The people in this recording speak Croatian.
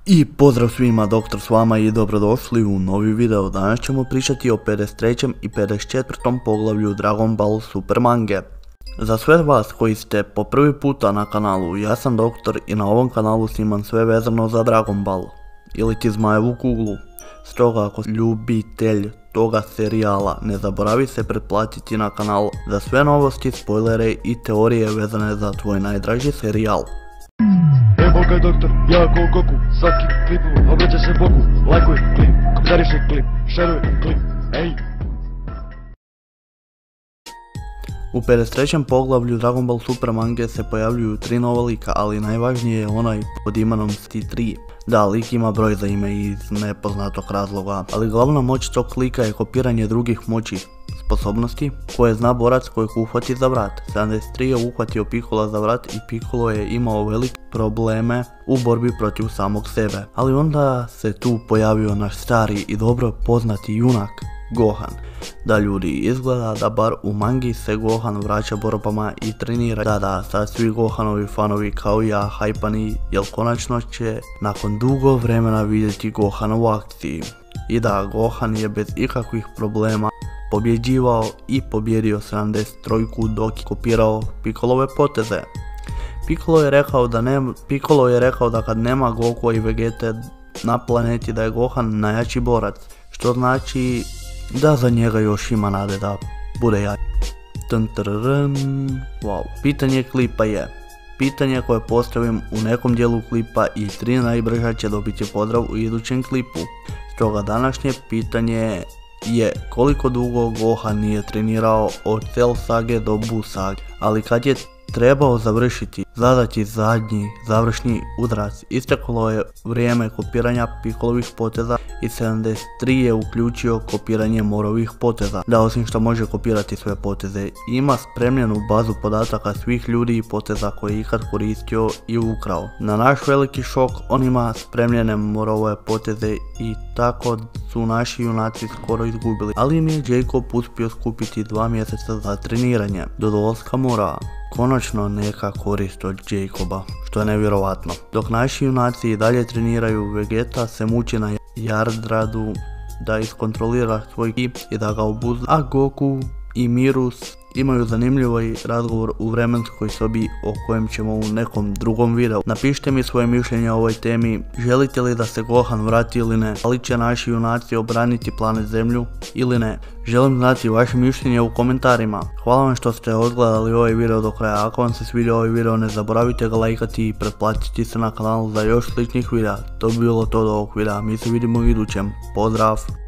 I pozdrav svima, doktor s vama i dobrodošli u novi video. Danas ćemo pričati o 53. i 54. poglavlju Dragon Ball Super mange. Za sve vas koji ste po prvi puta na kanalu, ja sam doktor i na ovom kanalu snimam sve vezano za Dragon Ball, ili ti Zmajevu kuglu. Stoga ako ljubitelj toga serijala, ne zaboravi se pretplatiti na kanal za sve novosti, spoilere i teorije vezane za tvoj najdraži serijal. Evo ga doktor, ja ko Goku, svaki klipu obraća se Bogu, lajkuj klip, komentariši klip, šeruj klip, ej! U 53. poglavlju Dragon Ball Super mange se pojavljuju 3 nova lika, ali najvažnije je onaj pod imenom T3. Da, lik ima broj za ime iz nepoznatog razloga, ali glavna moć tog lika je kopiranje drugih moći sposobnosti koje zna borac kojeg uhvati za vrat. 73 je uhvatio Piccola za vrat i Piccolo je imao velike probleme u borbi protiv samog sebe. Ali onda se tu pojavio naš stari i dobro poznati junak Gohan. Da ljudi, izgleda da bar u mangi se Gohan vraća borbama i trenira. Da, sad svi Gohanovi fanovi kao ja hajpani, jer konačno će nakon dugo vremena vidjeti Gohana u akciji. I da, Gohan je bez ikakvih problema pobjeđivao i pobjedio 73 dok je kopirao Piccolove poteze. Piccolo je rekao da kad nema Gokua i Vegete na planeti da je Gohan najjači borac, što znači da za njega još ima nade da bude jači. Wow. Pitanje koje postavim u nekom dijelu klipa i 3 najbrža će dobiti pozdrav u idućem klipu. Stoga današnje pitanje je koliko dugo Gohan nije trenirao od Cell sage do Buu sage, ali kad je trebao zadati zadnji završni udarac, isteklo je vrijeme kopiranja Piccolovih poteza i 73 je uključio kopiranje Morovih poteza. Da, osim što može kopirati sve poteze, ima spremljenu bazu podataka svih ljudi i poteza koje je ikad koristio i ukrao. Na naš veliki šok, on ima spremljene Morove poteze i tako su naši junaci skoro izgubili, ali im je Jacob uspio skupiti 2 mjeseca za treniranje. Do dolaska Mora konačno neka korist od Jacoba, što je nevjerovatno. Dok naši junaci i dalje treniraju, Vegeta se muči na Yardradu da iskontrolira svoj ki i da ga obuzda, a Goku i Mirus imaju zanimljiv razgovor u vremenskoj sobi o kojem ćemo u nekom drugom videu. Napišite mi svoje mišljenje o ovoj temi, želite li da se Gohan vrati ili ne, da li će naši junaci obraniti planet Zemlju ili ne. Želim znati vaše mišljenje u komentarima. Hvala vam što ste odgledali ovaj video do kraja. Ako vam se svidio ovaj video, ne zaboravite ga lajkati i pretplatiti se na kanal za još sličnih videa. To bi bilo to do ovog videa, mi se vidimo u idućem. Pozdrav!